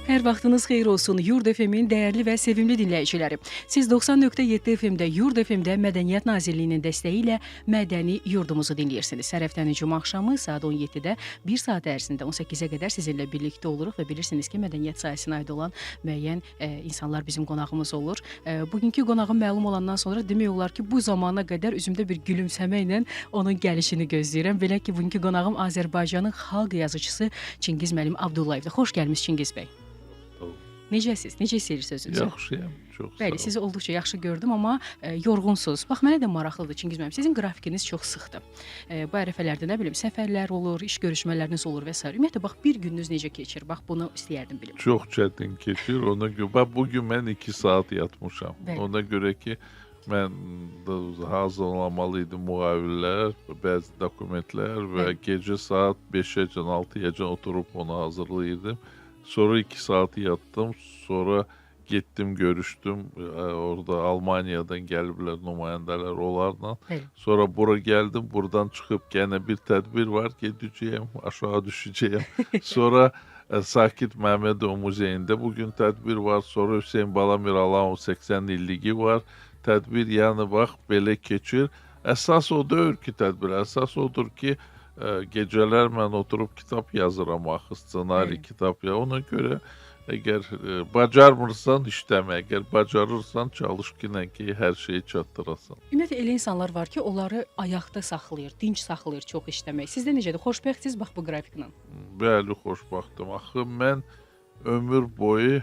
Hər vaxtınız xeyir olsun Yurd FM-in dəyərli və sevimli dinləyiciləri. Siz 90.7 FM-də Yurd FM-də Mədəniyyət Nazirliyinin dəstəyi ilə Mədəni Yurdumuzu dinləyirsiniz. Hər həftənin cümə axşamı saat 17-də 1 saat ərzində 18-ə qədər sizinlə birlikdə oluruq və bilirsiniz ki, mədəniyyət sahəsinə aid olan müəyyən insanlar bizim qonağımız olur. Bugünkü qonağım məlum olandan sonra demək olar ki, bu zamana qədər üzümdə bir gülümsəmə ilə onun gəlişini gözləyirəm. Belə ki, bugünkü qonağım Azərbaycanın xalq yazıçısı Çingiz müəllim Abdullayevdir. Xoş gəlmisiniz Çingiz bəy. Necəsiz? Necə hissəyirsiniz özünüzü? Yaxşıyam, çox sağ Bəli, olun. sizi olduqca yaxşı gördüm, amma yorğunsuz. Bax, mənə də maraqlıdır Çingiz müəllim. Sizin qrafikiniz çox sıxdır. Bu ərəfələrdə nə bilim, səfərlər olur, iş görüşmələriniz olur və s. Ümumiyyətlə, bax, bir gününüz necə keçir? Bax, bunu istəyərdim bilim. Çox çətin keçir. Ona görə, bax, bugün mən 2 saat yatmışam. Bəli. Ona görə ki, mən hazırlamalıydım müqavilələr, bəzi dokumentlər və gecə saat 5-əcən, 6-əcən oturub onu hazırlayırdım. Sonra 2 saat yattım, sonra getdim, görüşdüm. Orada Almaniyadan gəliblər nümayəndələr onlarla. Bəli. Sonra bura gəldim, buradan çıxıb yenə bir tədbir var, gedəcəyəm, aşağı düşəcəyəm. Sonra Sakit Məhmədov muzeyində bugün tədbir var. Sonra Hüseyn Bala Miralanov 80 illigi var. Tədbir yəni bax belə keçir. Əsas o deyil ki tədbir, əsas odur ki, gecələr mən oturub kitab yazıram axı, ssenari kitab ya. Ona görə əgər bacarmırsan işləmə, əgər bacarırsan çalış ki, hər şeyi çatdırasan. Ümumiyyətlə, elə insanlar var ki, onları ayaqda saxlayır, dinç saxlayır çox işləmək. Sizdə necədir? Xoşbəxtsiz bax bu qrafiklə. Bəli, xoşbəxtəm. Axı mən ömür boyu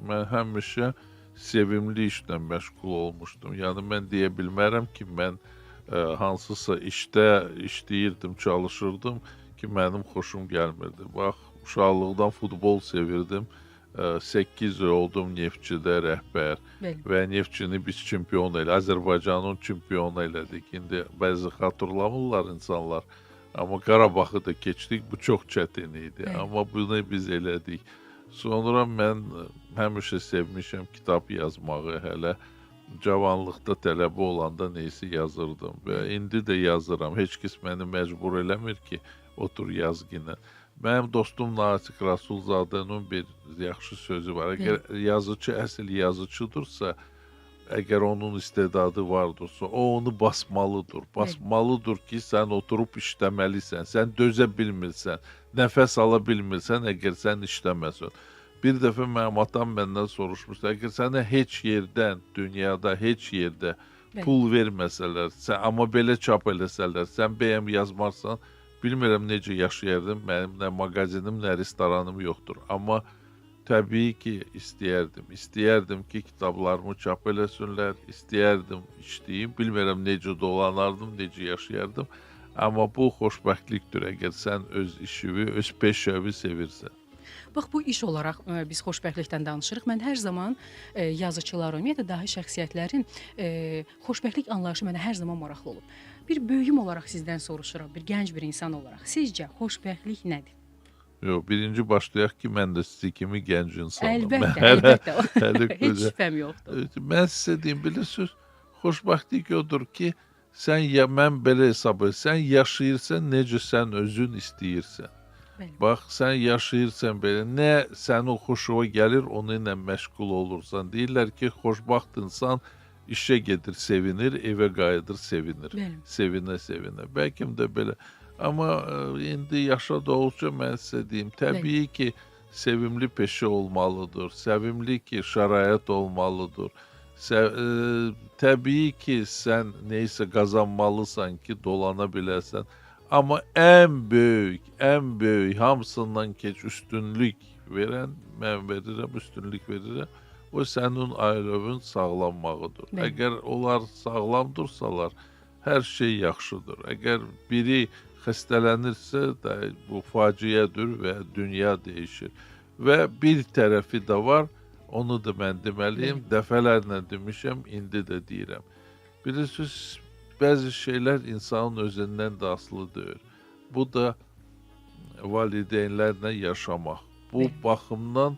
həmişə sevimli işlə məşğul olmuşdum. Yəni mən deyə bilmərəm ki, mən hansısa işdə işləyirdim, çalışırdım ki, mənim xoşum gəlmirdi. Bax, uşaqlıqdan futbol sevirdim. 8 il oldum Neftçidə rəhbər və Neftçini biz çempion elədik. Azərbaycanın çempionu elədik. İndi bəzi xatırlamırlar insanlar. Amma Qarabaxı da keçdik. Bu çox çətin idi. Amma bunu biz elədik. Sonra mən həmişə sevmişəm kitab yazmağı, hələ cavanlıqda tələbə olanda neysə yazırdım və indi də yazıram. Heç kəs məni məcbur eləmir ki, otur yaz yenə. Mənim dostum Natiq Rasulzadənin bir yaxşı sözü var. Əgər yazıcı əsl yazıcıdırsa, əgər onun istedadı vardırsa, o onu basmalıdır. Basmalıdır ki, sən oturub işləməlisən, sən dözə bilmirsən, nəfəs ala bilmirsən, əgər sən işləməsən. Bir dəfə mənim atam məndən soruşmuşdu, əgər sənə heç yerdən, dünyada heç yerdə pul verməsələr, amma belə çap eləsələr, sən bəyəm yazmarsan, bilmirəm necə yaşayardım, mənim nə mağazinim, nə restoranım yoxdur. Amma təbii ki, istəyərdim. İstəyərdim ki, kitablarımı çap eləsinlər, istəyərdim işləyim, bilmirəm necə dolanardım, necə yaşayardım. Amma bu xoşbəxtlikdir, əgər sən öz işini, öz peşəvi sevirsən. Bax, bu iş olaraq biz xoşbəxtlikdən danışırıq. Mən hər zaman yazıçıların, ümumiyyətlə dahi şəxsiyyətlərin xoşbəxtlik anlayışı mənə hər zaman maraqlı olub. Bir böyüyüm olaraq sizdən soruşuram, bir gənc bir insan olaraq. Sizcə xoşbəxtlik nədir? Yox, birinci başlayaq ki, mən də sizi kimi gənc insanım. Əlbəttə. Heç şübhəm yoxdur. Mən sizə deyim, bilirsiniz, xoşbəxtlik odur ki, mən belə hesab edirəm, sən yaşayırsan, necə sən özün istəyirsən. Bax, sən yaşayırsan belə, nə sənin xoşuna gəlir, onu ilə məşğul olursan. Deyirlər ki, xoşbəxt insan işə gedir, sevinir, evə qayıdır, sevinir. Sevinə. Bəlkə də belə. Amma indi yaşa doğruca mən sizə deyim, təbii ki, sevimli peşə olmalıdır, sevimli ki, şərait olmalıdır. Təbii ki, sən neysə qazanmalısan ki, dolana biləsən. Amma ən böyük, hamısından keç üstünlük verən, mən verirəm, üstünlük verirəm, o sənin ailövün sağlanmağıdır. Əgər onlar sağlamdırsalar, hər şey yaxşıdır. Əgər biri xəstələnirsə, bu faciədir və dünya dəyişir. Və bir tərəfi də var, onu da mən deməliyim, dəfələrlə demişəm, indi də deyirəm. Bilirsiniz, bəzi şeylər insanın özündən də asılı deyil. Bu da valideynlərlə yaşamaq. Bu baxımdan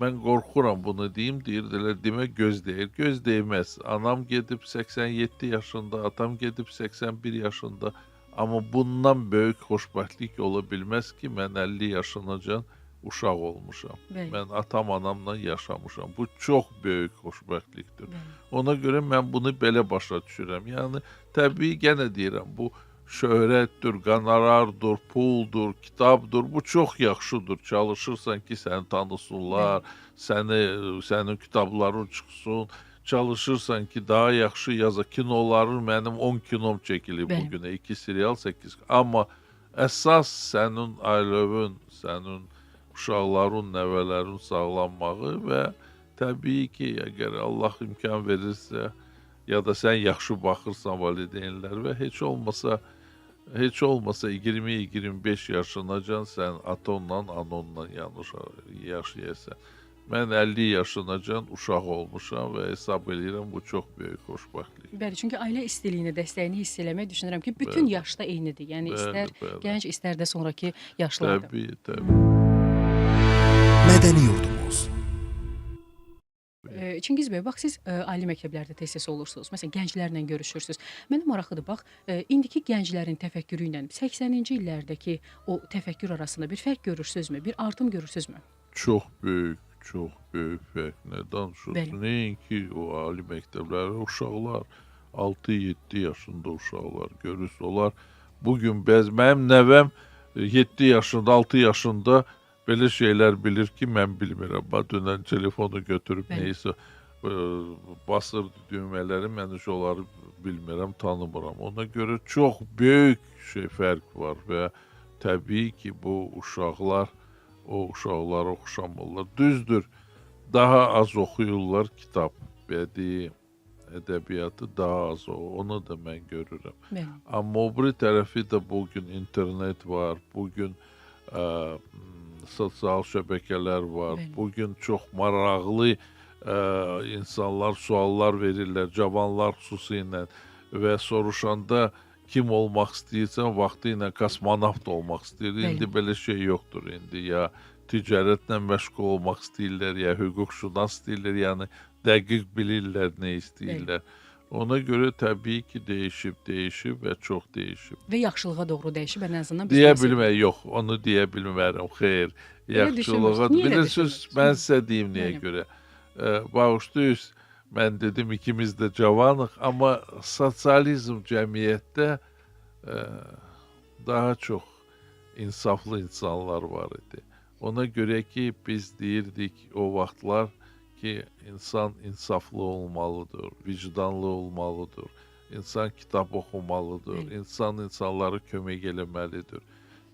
mən qorxuram bunu deyim, deyirdilər, demək gözləyir. Gözləyməz. Anam gedib 87 yaşında, atam gedib 81 yaşında. Amma bundan böyük xoşbəxtlik ola bilməz ki, mən 50 yaşınacan uşaq olmuşam. Bəli. Mən atam, anamla yaşamışam. Bu çox böyük xoşbəxtlikdir. Bəli. Ona görə mən bunu belə başa düşürəm. Yəni təbii yenə deyirəm, bu şöhrətdir, qonorardır, puldur, kitabdır. Bu çox yaxşıdır. Çalışırsan ki, səni tanısınlar, sənin kitabların çıxsın. Çalışırsan ki, daha yaxşı yaza. Kinoların mənim 10 kinom çəkilib Bəli. bu günə. 2 serial, 8. Amma əsas sənin ailövün, sənin uşaqların, nəvələrin sağlanmağı və təbii ki, əgər Allah imkan verirsə, ya da sən yaxşı baxırsan valideynlər və heç olmasa 20-25 yaşınacan sən atonla, anonla yaşayırsan. Mən 50 yaşınacan uşaq olmuşam və hesab edirəm bu çox böyük xoşbəxtlik. Bəli, çünki ailə istiliyini, dəstəyini hiss eləmək düşünürəm ki, bütün yaşda eynidir. Yəni istər gənc, istər də sonrakı yaşlarda. Təbii. Mədəni yurdumuz. Çingiz bəy, bax siz ali məktəblərdə tez-tez olursunuz. Məsələn, gənclərlə görüşürsünüz. Mənə maraqlıdır, bax, indiki gənclərin təfəkkürü ilə 80-ci illərdəki o təfəkkür arasında bir fərq görürsünüzmü? Bir artım görürsünüzmü? Çox böyük fərq. Nə danışırsın? Bəli. Nəinki o ali məktəblərdə uşaqlar, 6-7 yaşında uşaqlar görürsün. Onlar bugün mənim nəvəm 7 yaşında, 6 yaşında belə şeylər bilir ki, mən bilmirəm. Dünən telefonu götürüb Bəli. neysə basır düymələri, mən heç onları bilmirəm, tanımıram. Ona görə çox böyük fərq var və təbii ki, bu uşaqlar o uşaqlara oxşamırlar. Düzdür, daha az oxuyurlar kitab, bədii, ədəbiyyatı daha az onu da mən görürəm. Bəli. Amma o biri tərəfi də bugün internet var, bugün sosial şəbəkələr var, Bəli. bugün çox maraqlı insanlar suallar verirlər, cavanlar xüsusilə və soruşanda kim olmaq istəyirsən, vaxtı ilə kosmonavt olmaq istəyir. İndi belə şey yoxdur. İndi ya ticarətlə məşğul olmaq istəyirlər, ya hüquqşünas istəyirlər, yəni dəqiq bilirlər nə istəyirlər. Ona görə təbii ki, dəyişib və çox dəyişib. Və yaxşılığa doğru dəyişib, ən azından Deyə bilmək yox, onu deyə bilmərəm, xeyr. Yaxşılığa, bilirsiniz, mən sizə deyim nəyə görə. Bağışlayın, mən dedim ikimiz də cavanıq, amma sosializm cəmiyyətdə daha çox insaflı insanlar var idi. Ona görə ki, biz deyirdik o vaxtlar ki, insan insaflı olmalıdır, vicdanlı olmalıdır, insan kitab oxumalıdır, insan insanlara kömək eləməlidir.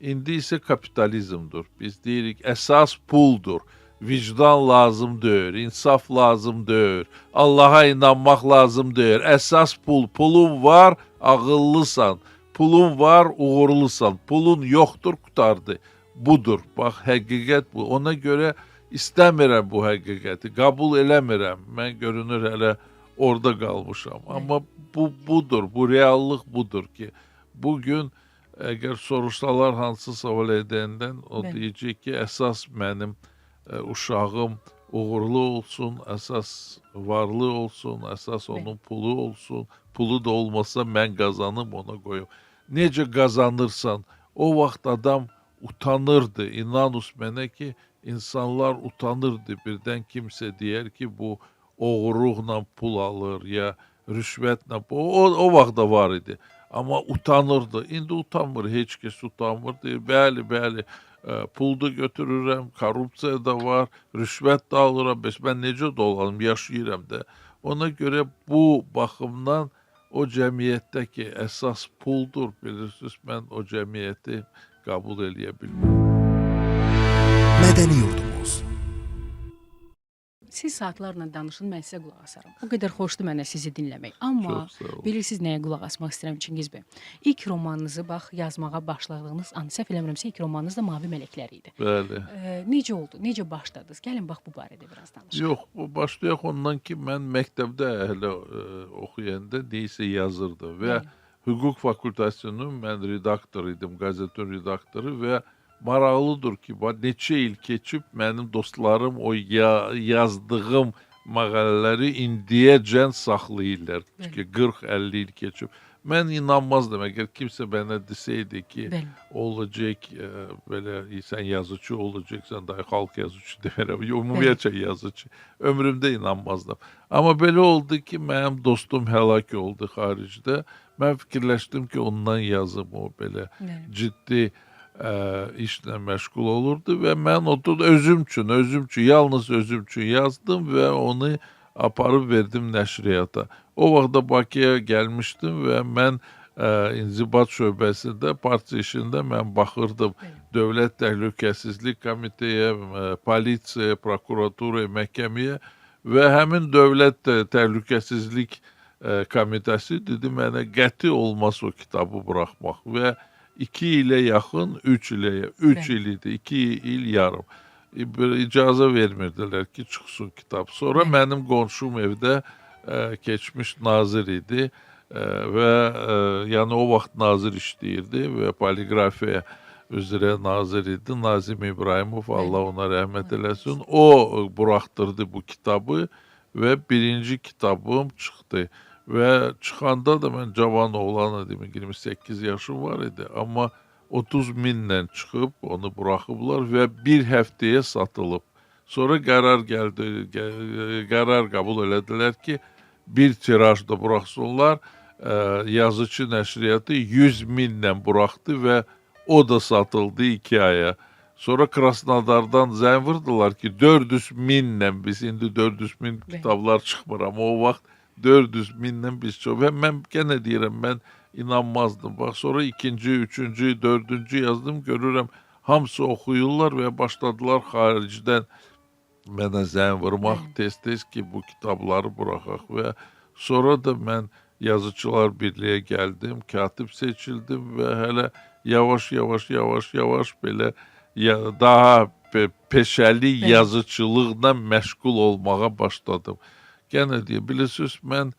İndi isə kapitalizmdir. Biz deyirik, əsas puldur. Vicdan lazım deyil, insaf lazım deyil, Allaha inanmaq lazım deyil. Əsas pulun var, ağıllısan, pulun var, uğurlusan, pulun yoxdur, qutardı. Budur, bax, həqiqət bu. Ona görə istəmirəm bu həqiqəti, qəbul eləmirəm. Mən görünür hələ orada qalmışam. Amma budur, bu reallıq budur ki, bugün əgər soruşsalar hansı sual edəndən, o deyəcək ki, əsas mənim uşağım uğurlu olsun, əsas varlı olsun, əsas onun pulu olsun, pulu da olmasa mən qazanım, ona qoyum. Necə qazanırsan, o vaxt adam utanırdı, inanus mənə ki, insanlar utanırdı, birdən kimsə deyər ki, bu oğurluqla pul alır, ya rüşvətlə, o vaxt da var idi. Amma utanırdı, indi utanmır, heç kəs utanmır, deyir, bəli, pul da götürürəm, korrupsiya da var, rüşvət də alıram, mən necə dolanım, yaşayıram da. Ona görə bu baxımdan o cəmiyyətdəki əsas puldur, bilirsiniz, mən o cəmiyyəti qəbul eləyə bilmirəm. Mədəni yurdumuz. Siz saatlarla danışın, mən sizə qulaq asaram. O qədər xoşdur mənə sizi dinləmək. Amma bilirsiniz nəyə qulaq asmaq istəyirəm Çingiz bəy? İlk romanınızı bax yazmağa başladığınız an, səhv eləmirəmsə ilk romanınız da Mavi Mələklər idi. Bəli. Necə oldu? Necə başladınız? Gəlin bax bu barədə biraz danışaq. Yox, başlayaq ondan ki, mən məktəbdə hələ oxuyanda neysə yazırdım və hüquq fakültəsinin mən redaktor idim, qəzetin redaktoru və maraqlıdır ki, neçə il keçib mənim dostlarım o yazdığım məqalələri indiyəcən saxlayırlar. Çünki 40-50 il keçib. Mən inanmazdım əgər kimsə mənə desəydi ki, Bəli. olacaq belə sən yazıcı olacaqsan, da xalq yazıcı deyirəm, ümumiyyətcə yazıcı. Ömrümdə inanmazdım. Amma belə oldu ki, mənim dostum həlak oldu xaricdə. Mən fikirləşdim ki, ondan yazım o belə Bəli. ciddi işlə məşğul olurdu və mən özüm üçün, yalnız özüm üçün yazdım və onu aparıb verdim nəşriyyata. O vaxt da Bakıya gəlmişdim və mən İnzibat şöbəsində, partiya işində mən baxırdım. Dövlət Təhlükəsizlik Komitəyə, polisiyaya, prokuraturaya, məhkəməyə və həmin Dövlət Təhlükəsizlik Komitəsi dedi mənə qəti olmaz o kitabı buraxmaq və 2 ilə yaxın, 3 il idi, 2 il yarım. İcazə vermirdilər ki, çıxsın kitab. Sonra mənim qonşum evdə keçmiş nazir idi və yəni o vaxt nazir işləyirdi və poliqrafiya üzrə nazir idi. Nazim İbrahimov, Allah ona rəhmət eləsin. O buraxdırdı bu kitabı və birinci kitabım çıxdı. Və çıxanda da mən cavan oğlan idim, 28 yaşım var idi. Amma 30 minlə çıxıb, onu buraxıblar və bir həftəyə satılıb. Sonra qərar qəbul elədilər ki, bir tirajda buraxsınlar. Yazıcı nəşriyyatı 100 minlə buraxdı və o da satıldı 2 aya. Sonra Krasnodardan zəng vurdular ki, 400 minlə, biz indi 400 min kitablar çıxmır, amma o vaxt 400 minlə biz çox. Və mən yenə deyirəm, mən inanmazdım. Bax, sonra 2-ci, 3-cü, 4-cü yazdım, görürəm, hamısı oxuyurlar və başladılar xaricdən mənə zəng vurmaq tez-tez ki, bu kitabları buraxaq və sonra da mən Yazıçılar Birliyə gəldim, katib seçildim və hələ yavaş belə daha peşəli yazıçılıqla məşğul olmağa başladım. Gənə deyə, bilirsiniz, mən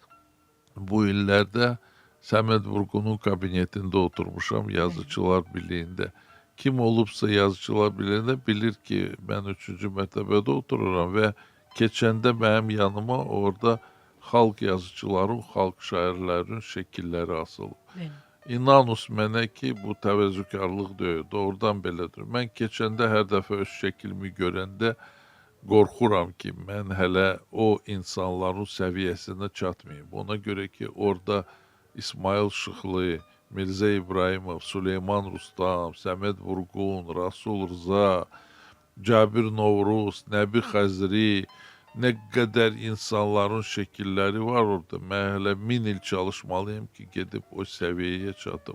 bu illərdə Səməd Vurğunun kabinetində oturmuşam Yazıçılar Birliyində. Kim olubsa Yazıçılar Birliyində bilir ki, mən 3-cü mərtəbədə otururam və keçəndə mənim yanıma orada xalq yazıçıların, xalq şairlərin şəkilləri asılıb. İnanus mənə ki, bu təvəzzükarlıq deyil, doğrudan belədir. Mən keçəndə hər dəfə öz şəklimi görəndə qorxuram ki, mən hələ o insanların səviyyəsinə çatmayayım. Ona görə ki, orada İsmail Şıxlı, Mirzə İbrahimov, Süleyman Rustam, Səməd Vurğun, Rasul Rza, Cabir Novruz, Nəbi Xəzri, nə qədər insanların şəkilləri var orada. Mən hələ 1000 il çalışmalıyım ki, gedib o səviyyəyə çatım.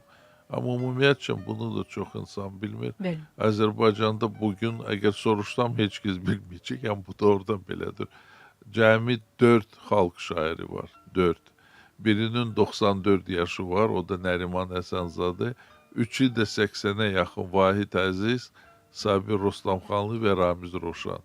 Amma ümumiyyətcə bunu da çox insan bilmir. Azərbaycanda bugün, əgər soruşsam, heç kəs bilməyəcək, amma bu da oradan belədir. Cəmi 4 xalq şairi var, 4. Birinin 94 yaşı var, o da Nəriman Həsənzadə. 3-ü də 80-ə yaxın Vahid Əziz, Sabir Rostamxanlı və Ramiz Roşan.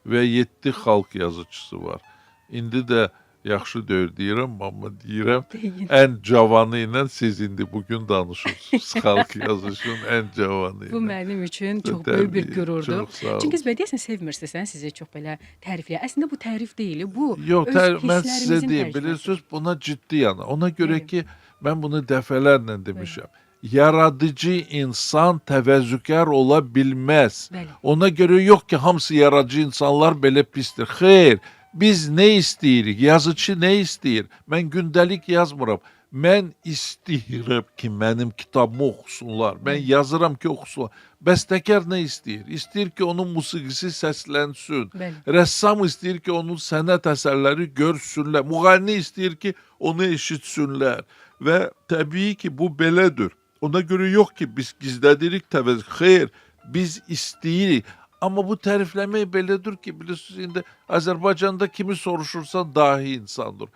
Və 7 xalq yazıcısı var. İndi də yaxşı deyir deyirəm, amma deyirəm, ən cavanı ilə siz indi bugün danışırsınız. Xalq yazıcının ən cavanı ilə. Bu mənim üçün çox böyük bir qürurdur. Çox sağ olun. Çünki deyəsən sevmirsiniz, sizi çox belə tərifləyə. Əslində bu tərif deyil, bu Yox, öz mən sizə hisslərimizin deyim, tərcüməsi. bilirsiniz, buna ciddi yana. Ona görə ki, mən bunu dəfələrlə demişəm. Yaradıcı insan təvəzzükar ola bilməz. Ona görə yox ki, hamısı yaradıcı insanlar belə pisdir. Xeyr, biz nə istəyirik? Yazıcı nə istəyir? Mən gündəlik yazmıram. Mən istəyirəm ki, mənim kitabımı oxusunlar. Mən yazıram ki, oxusunlar. Bəstəkar nə istəyir? İstəyir ki, onun musiqisi səslənsin. Rəssam istəyir ki, onun sənət əsərləri görsünlər. Müğənni istəyir ki, onu eşitsinlər. Və təbii ki, bu belədir. Ona görə yox ki, biz gizlədirik təvəzzük. Xeyr, biz istəyirik. Amma bu tərifləmək belədir ki, bilirsiniz, indi Azərbaycanda kimi soruşursan dahi insandır.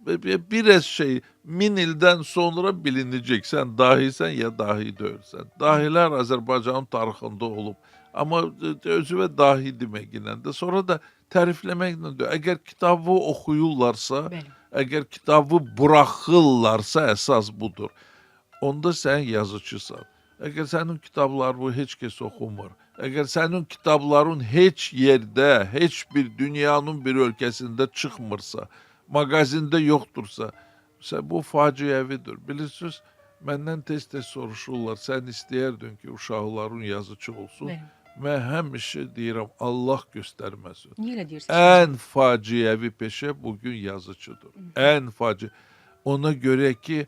Bir şey, 1000 ildən sonra bilinəcək, sən dahisən ya dahi deyilsən. Dahilər Azərbaycanın tarixində olub. Amma özüvə dahi deməklə də, sonra da tərifləməklə də, əgər kitabı oxuyurlarsa, əgər kitabı buraxırlarsa, əsas budur. Onda sən yazıcısan. Əgər sənin kitablarını heç kəs oxumur, əgər sənin kitabların heç yerdə, heç bir dünyanın bir ölkəsində çıxmırsa, mağazində yoxdursa, Bu faciəvidir. Bilirsiniz, məndən tez-tez soruşurlar, sən istəyərdin ki, uşaqların yazıçı olsun. Bəli. Mən həmişə deyirəm, Allah göstərməsin. Niyə elə deyirsiniz? Ən faciəvi peşə bugün yazıçıdır. Ən faciə. Ona görə ki,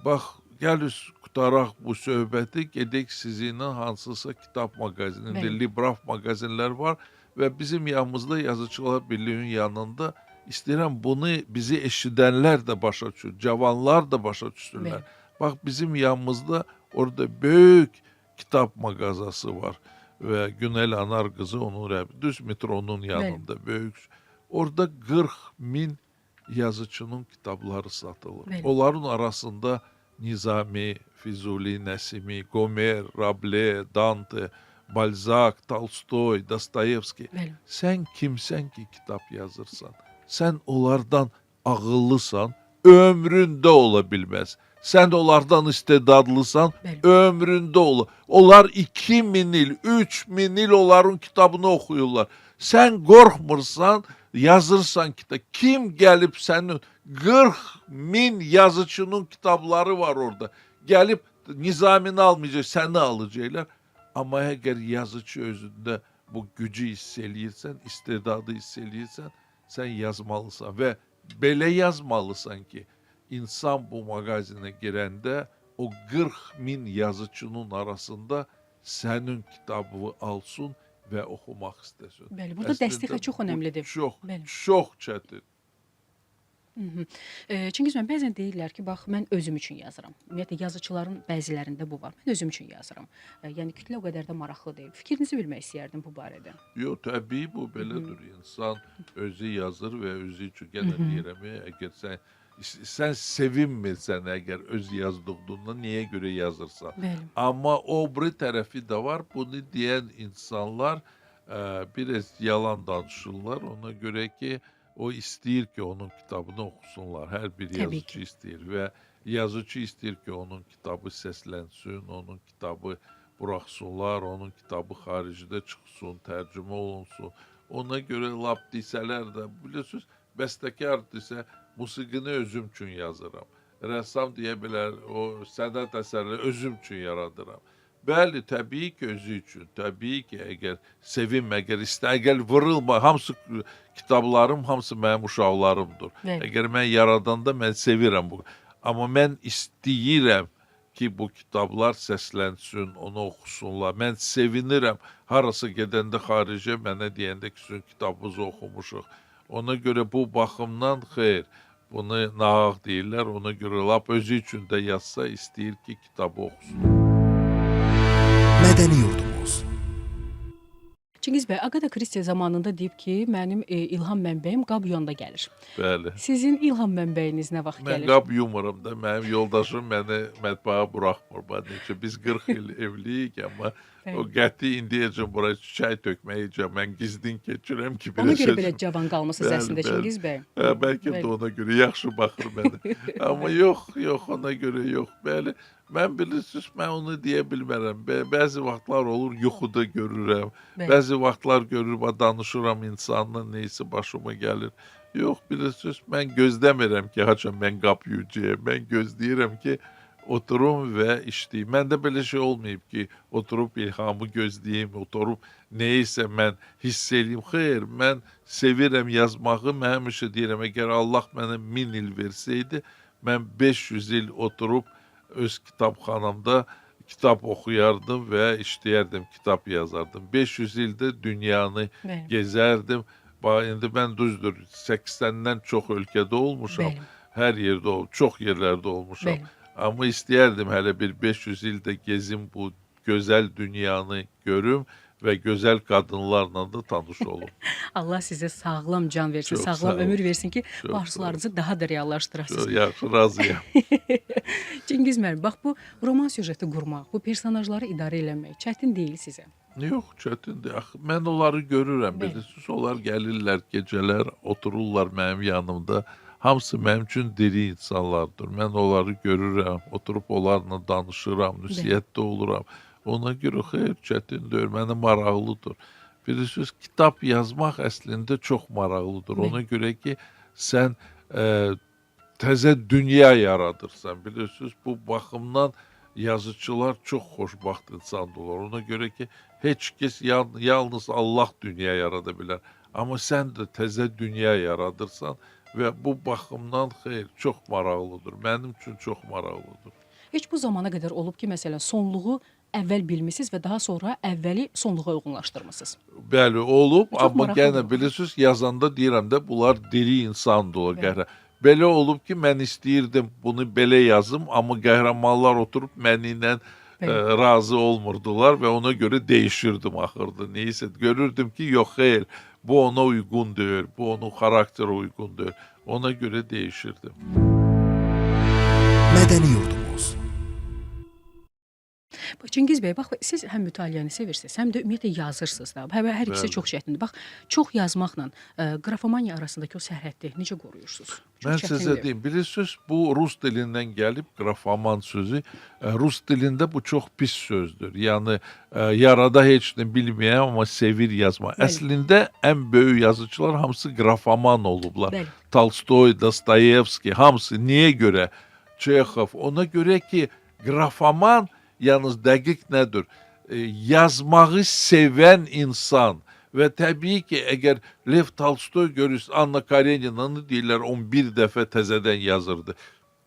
bax, gəl qutaraq bu söhbəti, gedək sizinlə hansısa kitab mağazinində, Bəli. Libraf mağazinlər var və bizim yanımızda Yazıçılar Birliyinin yanında istəyirəm bunu bizi eşidənlər də başa düşür, cavanlar da başa düşsünlər. Bax, bizim yanımızda orada böyük kitab mağazası var və Günel Anar qızı onun düz metronun yanında böyük. Orada 40 min yazıçının kitabları satılır. Bəli. Onların arasında Nizami, Füzuli, Nəsimi, Gomer, Rabelais, Dante, Balzac, Tolstoy, Dostoyevski. Bəli. Sən kimsən ki, kitab yazırsan? Sən onlardan ağıllısan, ömründə ola bilməz. Sən onlardan istedadlısan, Bəli. ömründə ola. Onlar 2000 il, 3000 il onların kitabını oxuyurlar. Sən qorxmursan, yazırsan kitab. Kim gəlib sənin 40 min yazıçının kitabları var orada. Gəlib Nizamini almayacaq, səni alacaqlar. Amma əgər yazıcı özündə bu gücü hiss eləyirsən, istedadı hiss eləyirsən, sən yazmalısan və belə yazmalısan ki, insan bu mağazinə girəndə o 40 min yazıçının arasında sənin kitabını alsın və oxumaq istəsin. Bəli, burada dəstək çox önəmlidir. Bəli. Çox çətin. Çingiz müəllim, bəzən deyirlər ki, bax, mən özüm üçün yazıram. Ümumiyyətlə, yazıçıların bəzilərində bu var. Mən özüm üçün yazıram. Yəni, kütlə o qədər də maraqlı deyil. Fikrinizi bilmək istəyərdim bu barədə. Yox, təbii bu belədir. İnsan özü yazır və özü üçün yenə deyirəm, əgər sən sevinmirsən, əgər öz yazdığından niyə görə yazırsan? Bəli. Amma o biri tərəfi də var. Bunu deyən insanlar biraz yalan danışırlar. Ona görə ki, o istəyir ki, onun kitabını oxusunlar. Hər bir yazıcı istəyir və yazıcı istəyir ki, onun kitabı səslənsin, onun kitabı buraxsınlar, onun kitabı xaricdə çıxsın, tərcümə olunsun. Ona görə lap desələr də, bilirsiniz, bəstəkar desə, musiqini özüm üçün yazıram. Rəssam deyə bilər, o sənət əsərləri özüm üçün yaradıram. Bəli, təbii ki, özü üçün, təbii ki, əgər sevim, əgər vırılma, hamısı kitablarım, hamısı mənim uşaqlarımdır. Əgər mən yaradanda mən sevirəm bu. Amma mən istəyirəm ki, bu kitablar səslənsin, onu oxusunlar. Mən sevinirəm, harası gedəndə xaricə mənə deyəndə ki, sizin kitabınızı oxumuşuq. Ona görə bu baxımdan xeyr, bunu nahaq deyirlər, ona görə lap özü üçün də yazsa istəyir ki, kitabı oxusun. Mədəni yurdumuz. Çingiz bəy, Agata Kristi zamanında deyib ki, mənim ilham mənbəyim qab yuyanda gəlir. Bəli. Sizin ilham mənbəyiniz nə vaxt gəlir? Mən qab yumuram da, mənim yoldaşım məni mətbəğa buraxmır. Biz 40 il evliyik, amma o qəti indiyəcən buraya çay tökməyəcəm. Mən gizlin keçirəm ki, ona görə belə cavan qalmısınız əslində, Çingiz bəy. Bəlkə də ona görə yaxşı baxır mənə. Amma yox, ona görə yox. Bəli, mən bilirsiniz, mən onu deyə bilmərəm. Bəzi vaxtlar olur, yuxuda görürəm. Bəzi vaxtlar görürəm, danışıram insanla, neysə başıma gəlir. Yox, bilirsiniz, mən gözləmirəm ki, haçan mən qap yuyacağım. Mən gözləyirəm ki, oturum və işləyim. Məndə belə şey olmayıb ki, oturub ilhamı gözləyim, oturub neysə mən hiss eləyim. Xeyr, mən sevirəm yazmağı. Mən həmişə deyirəm, əgər Allah mənə 1000 il versəydi, mən 500 il oturub öz kitabxanamda kitab oxuyardım və işləyərdim, kitab yazardım. 500 ildə dünyanı gezərdim. İndi mən düzdür, 80-dən çox ölkədə olmuşam. Hər yerdə, çox yerlərdə olmuşam. Amma istəyərdim hələ bir 500 ildə gezim bu gözəl dünyanı görüm və gözəl qadınlarla da tanış olum. Allah sizə sağlam can versin, sağlam ömür versin ki, bu arzularınızı daha da reallaşdırasınız. Yaxşı, razıyam. Çingiz müəllim, bax bu roman süjeti qurmaq, bu personajları idarə eləmək çətin deyil sizə? Yox, çətindir. Mən onları görürəm. Bilirsiniz, onlar gəlirlər gecələr, otururlar mənim yanımda. Hamısı mənim üçün diri insanlardır. Mən onları görürəm, oturub onlarla danışıram, nüsiyyətdə oluram. Ona görə xeyr, çətindir, mənə maraqlıdır. Bilirsiniz, kitab yazmaq əslində çox maraqlıdır. Ona görə ki, sən təzə dünya yaradırsan. Bilirsiniz, bu baxımdan yazıçılar çox xoşbaxt insandılar. Ona görə ki, heç kəs yalnız Allah dünya yarada bilər. Amma sən də təzə dünya yaradırsan və bu baxımdan xeyr, çox maraqlıdır. Mənim üçün çox maraqlıdır. Heç bu zamana qədər olub ki, məsələn, sonluğu əvvəl bilmisiniz və daha sonra əvvəli sonluğa uyğunlaşdırmısınız. Bəli, olub, Çox amma maraqlıdır yenə bu. bilirsiniz, yazanda deyirəm də, bunlar diri insandılar. Bəli. Belə olub ki, mən istəyirdim bunu belə yazım, amma qəhrəmanlar oturub mənimlə Bəli. razı olmurdular və ona görə dəyişirdim axırda. Neysə, görürdüm ki, yox, xeyr, bu ona uyğun deyil, bu onun xarakterə uyğun deyil. Ona görə dəyişirdim. Mədəni yurdumuz. Bax, Çingiz bəy, bax, siz həm mütaliəni sevirsiniz, həm də ümumiyyətlə yazırsınız da. Hər ikisi Bəli. çox çətindir. Bax, çox yazmaqla qrafomaniya arasındakı o sərhəddi necə qoruyursunuz? Mən Çox sizə çətindir. deyim, bilirsiniz, bu rus dilindən gəlib, qrafoman sözü. Rus dilində bu çox pis sözdür. Yəni, yarada heç nə bilməyən, amma sevir yazma. Bəli. Əslində, ən böyük yazıcılar hamısı qrafoman olublar. Bəli. Tolstoy, Dostoyevski, hamısı. Niyə görə? Çexov. Ona görə ki, qrafoman yalnız dəqiq nədir? Yazmağı sevən insan və təbii ki, əgər Lev Tolstoy görürsünüz, Anna Kareninanı deyirlər 11 dəfə təzədən yazırdı.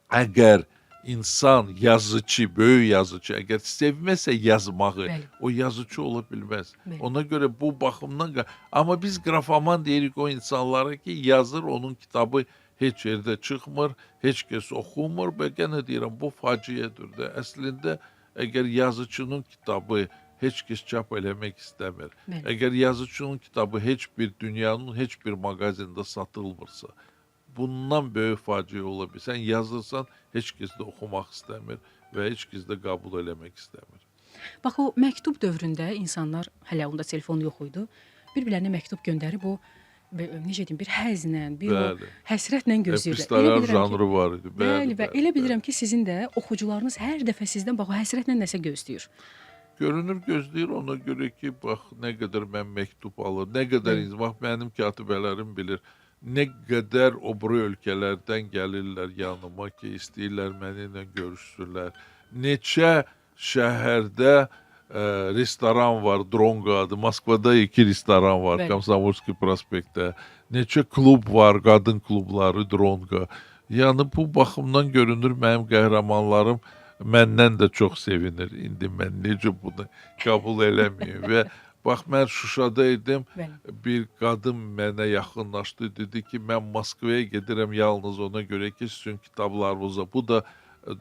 Əgər insan, yazıcı, böyük yazıcı, əgər sevməsə yazmağı, Bəli. o yazıcı ola bilməz. Bəli. Ona görə bu baxımdan, amma biz qrafoman deyirik o insanlara ki, yazır, onun kitabı heç yerdə çıxmır, heç kəs oxumur və yenə deyirəm, bu faciədir də. Əslində, əgər yazıcının kitabı heç kəs çap eləmək istəmir, Bəli. əgər yazıcının kitabı heç bir dünyanın heç bir mağazində satılmırsa, bundan böyük faciə ola bilər. Sən yazırsan, heç kəs də oxumaq istəmir və heç kəs də qəbul eləmək istəmir. Bax, o məktub dövründə insanlar, hələ onda telefon yox idi, bir-birlərinə məktub göndərib o, necə deyim, bir həzlə, bir o Bəli. həsrətlə gözləyirlər. Epistolar janrı var idi. Bəli, və elə bilirəm ki, sizin də oxucularınız hər dəfə sizdən bax, o həsrətlə nəsə gözləyir. Görünür, gözləyir ona görə ki, bax, nə qədər mən məktub alır, nə qədər, bax, mənim katibələrim bilir, nə qədər o biri ölkələrdən gəlirlər yanıma ki, istəyirlər mənimlə görüşsünlər. Neçə şəhərdə restoran var, Dronqa adı, Moskvada 2 restoran var, Bəli. Komsomolski prospektdə. Neçə klub var, qadın klubları, Dronqa. Yəni, bu baxımdan görünür, mənim qəhrəmanlarım məndən də çox sevinir. İndi mən necə bunu qəbul eləməyim və bax, mən Şuşada idim, Bəli. bir qadın mənə yaxınlaşdı, dedi ki, mən Moskvaya gedirəm yalnız ona görə ki, sizin kitablarınıza. Bu da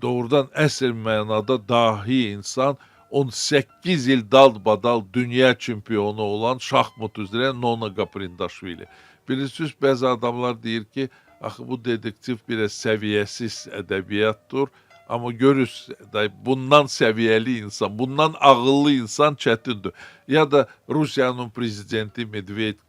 doğrudan əsl mənada dahi insan, 18 il dal-badal dünya çempionu olan şahmat üzrə Nona Qaprindaşvili. Bilirsiniz, bəzi adamlar deyir ki, axı bu dedektiv biraz səviyyəsiz ədəbiyyatdır. Amma görürsünüz, bundan səviyyəli insan, bundan ağıllı insan çətindir. Ya da Rusiyanın prezidenti Medved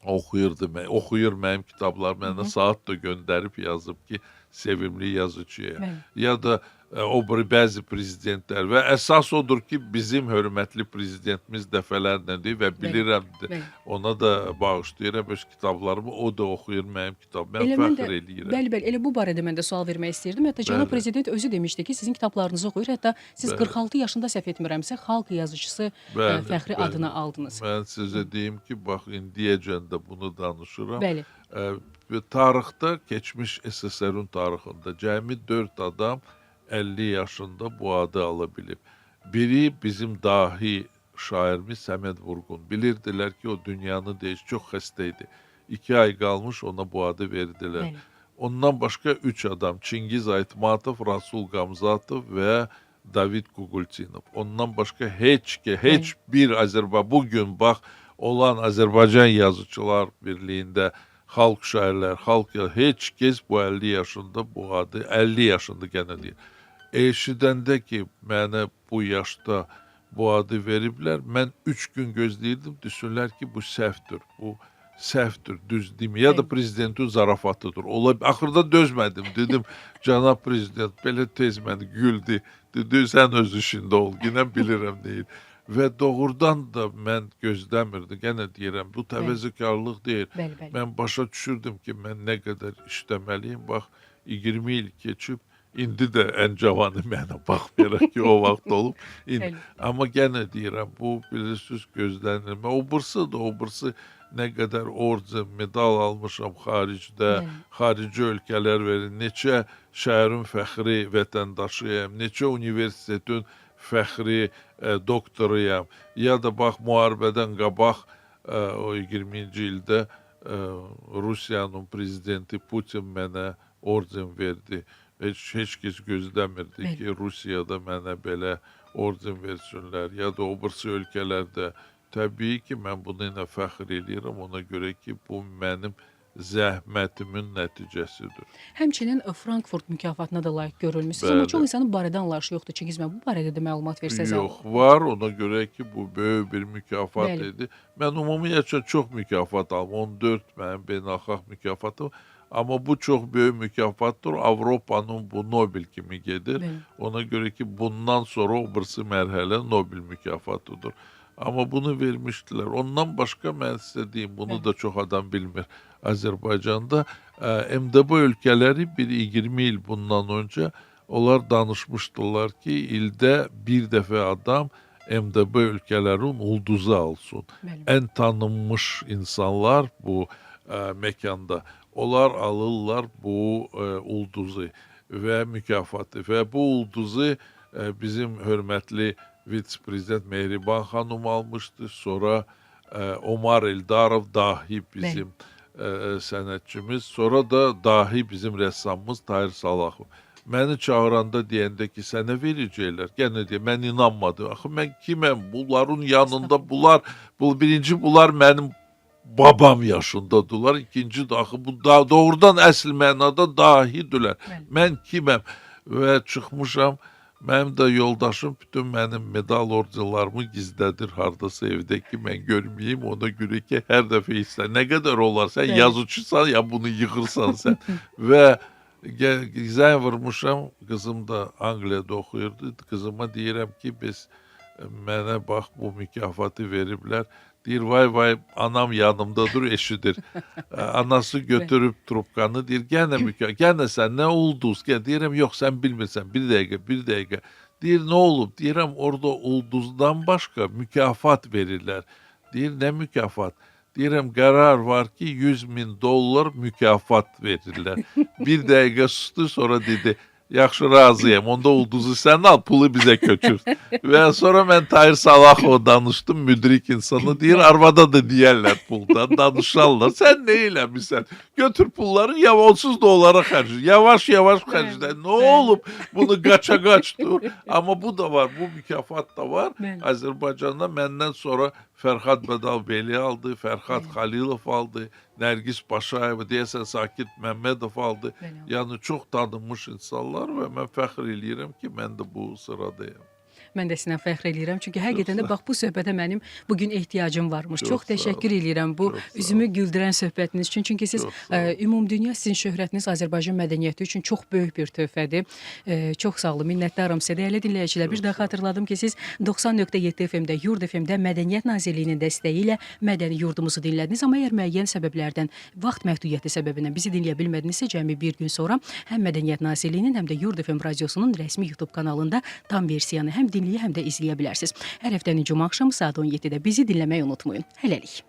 oxuyur mənim kitablar, mənə saat da göndərib yazıb ki, sevimli yazıcıya. Bəli. Ya da o bəzi prezidentlər və əsas odur ki, bizim hörmətli prezidentimiz dəfələrlə deyir və bilirəm də, Bəli. ona da bağışlayıram öz kitablarımı, o da oxuyur mənim kitab. Mən Elə mən də, fəxr eləyirəm. bəli, elə bu barədə mən də sual vermək istəyirdim. Hətta cənab Bəli. prezident özü demişdi ki, sizin kitablarınızı oxuyur. Hətta siz Bəli. 46 yaşında səhv etmirəmsə, xalq yazıcısı Bəli, fəxri bəli. adını aldınız. Mən sizə deyim ki, bax, indiyəcən də bunu danışıram. Bəli. Tarixdə, keçmiş SSR-ün tarixində cəmi 4 adam 50 yaşında bu adı ala bilib. Biri bizim dahi şairimiz Səməd Vurğun. Bilirdilər ki, o dünyanı dəyiş, çox xəstə idi. 2 ay qalmış ona bu adı verdilər. Bəli. Ondan başqa 3 adam, Çingiz Aytmatov, Rasul Qamzatov və David Qugulçinov. Ondan başqa heç bir bugün bax olan Azərbaycan Yazıçılar Birliyində xalq şairlər, heç kəs bu 50 yaşında bu adı, 50 yaşında gənə deyir. Eşidəndə ki, mənə bu yaşda bu adı veriblər, mən 3 gün gözləyirdim, düşünürlər ki, bu səhvdir, bu səhvdir, düz deyim. Ya da prezidentin zarafatıdır. Axırda dözmədim, dedim, cənab prezident, belə tez məni güldü, dedi, sən öz işində ol, yenə bilirəm deyil. Və doğrudan da mən gözləmirdim, yenə deyirəm, bu təvəzzükarlıq deyil. Bəli, bəli. Mən başa düşürdüm ki, mən nə qədər işləməliyim. Bax, 20 il keçib, indi də ən cavanı mənə baxmayaraq ki, o vaxt olub. Bəli. Amma yenə deyirəm, bu bilirsiniz gözlənilmə. O birisi nə qədər orden, medal almışam xaricdə, xarici ölkələr verin, neçə şəhərin fəxri vətəndaşıyam, neçə universitetin fəxri doktoruyam. Ya da bax, müharibədən qabaq o 20-ci ildə Rusiyanın prezidenti Putin mənə orden verdi. Heç kəs gözləmirdi ki, Rusiyada mənə belə orden versinlər. Ya da o birisi ölkələrdə. Təbii ki, mən bunu ilə fəxr edirəm, ona görə ki, bu mənim zəhmətimin nəticəsidir. Həmçinin Frankfurt mükafatına da layiq görülmüsünüz, amma çox insanın barədə anlayışı yoxdur. Çingizmən, bu barədə də məlumat versəz. Yox, var, ona görə ki, bu böyük bir mükafat idi. Mən ümumiyyətlə çox mükafat aldım, 14 mənim beynəlxalq mükafatım. Amma bu çox böyük mükafatdır. Avropanın bu Nobel kimi gedir. Ona görə ki, bundan sonra o birisi mərhələ Nobel mükafatıdır. Amma bunu vermişdilər. Ondan başqa mən sizə deyim, bunu da çox adam bilmir. Azərbaycanda MDB ölkələri bir 20 il bundan öncə onlar danışmışdılar ki, ildə bir dəfə adam MDB ölkələrin ulduzu alsın. Ən tanınmış insanlar bu məkanda. Onlar alırlar bu ulduzu və mükafatı və bu ulduzu bizim hörmətli vitse-prezident Mehriban xanım almışdı. Sonra Omar Eldarov dahi bizim sənətçimiz. Sonra da dahi bizim rəssamımız Tahir Salahov. Məni çağıranda deyəndə ki, sənə verəcəklər. Gənə deyə, mən inanmadım. Axı, mən kiməm? Bunların yanında birinci bunlar mənim babam yaşındadılar. İkinci də axı, bu doğrudan əsl mənada dahidirlər. Mən kiməm? Və çıxmışam. Mənim də yoldaşım bütün mənim medal ordenlarımı gizlədir hardasa evdə ki, mən görməyim. Ona görə ki, hər dəfə istər. Nə qədər olar, sən yazıcısan ya bunu yıxırsan sən. Və zəng vurmuşam, qızım da Angliyada oxuyurdu. Qızıma deyirəm ki, mənə bax bu mükafatı veriblər. Deyir, vay, anam yanımdadır, eşidir. Anası götürüb trubkanı, deyir, gənə sən nə ulduz? Deyirəm, yox, sən bilmirsən, bir dəqiqə. Deyir, nə olub? Deyirəm, orada ulduzdan başqa mükafat verirlər. Deyir, nə mükafat? Deyirəm, qərar var ki, $100.000 mükafat verirlər. Bir dəqiqə sustu, sonra dedi, yaxşı, razıyam, onda ulduzu sən al, pulu bizə köçür. Və sonra mən Tahir Salahova danışdım, müdrik insanı, deyir, arvada da deyərlər puldan, danışarlar. Sən nə eləmişsən? Götür pulları, onsuz da onlara xərclə. Yavaş xərclə. Nə olub? Bunu qaça-qaç dur. Amma bu da var, bu mükafat da var. Azərbaycanda məndən sonra Fərhad Bədalbeli aldı, Fərhad Xalilov aldı, Nərgis Paşayev, deyəsən Sakit Məmmədov aldı. Yəni çox tanınmış insanlar və mən fəxr eləyirəm ki, mən də bu sıradayım. Mən də sizlə fəxr eləyirəm. Çünki həqiqətən də bax bu söhbətə mənim bugün ehtiyacım varmış. Çox təşəkkür eləyirəm bu üzümü güldürən söhbətiniz üçün. Çünki siz ümumdünya sizin şöhrətiniz Azərbaycan mədəniyyəti üçün çox böyük bir töhfədir. Çox sağ olun, minnətdaram sizə. Dəyərli dinləyicilər, bir daha xatırladım ki, siz 90.7 FM-də, Yurd FM-də Mədəniyyət Nazirliyinin dəstəyi ilə mədəni yurdumuzu dinlədiniz. Amma əgər müəyyən səbəblərdən, vaxt məhdudiyyəti səbəbindən bizi dinləyə bilmədinizsə, cəmi bir gün sonra həm Mədəniyyət Nazirliyinin, həm də Yurd FM radiosunun rəsmi YouTube kanalında tam versiyanı həm dinləyə, həm də izləyə bilərsiniz. Hər həftənin cümə axşamı saat 17-də bizi dinləməyi unutmayın. Hələlik.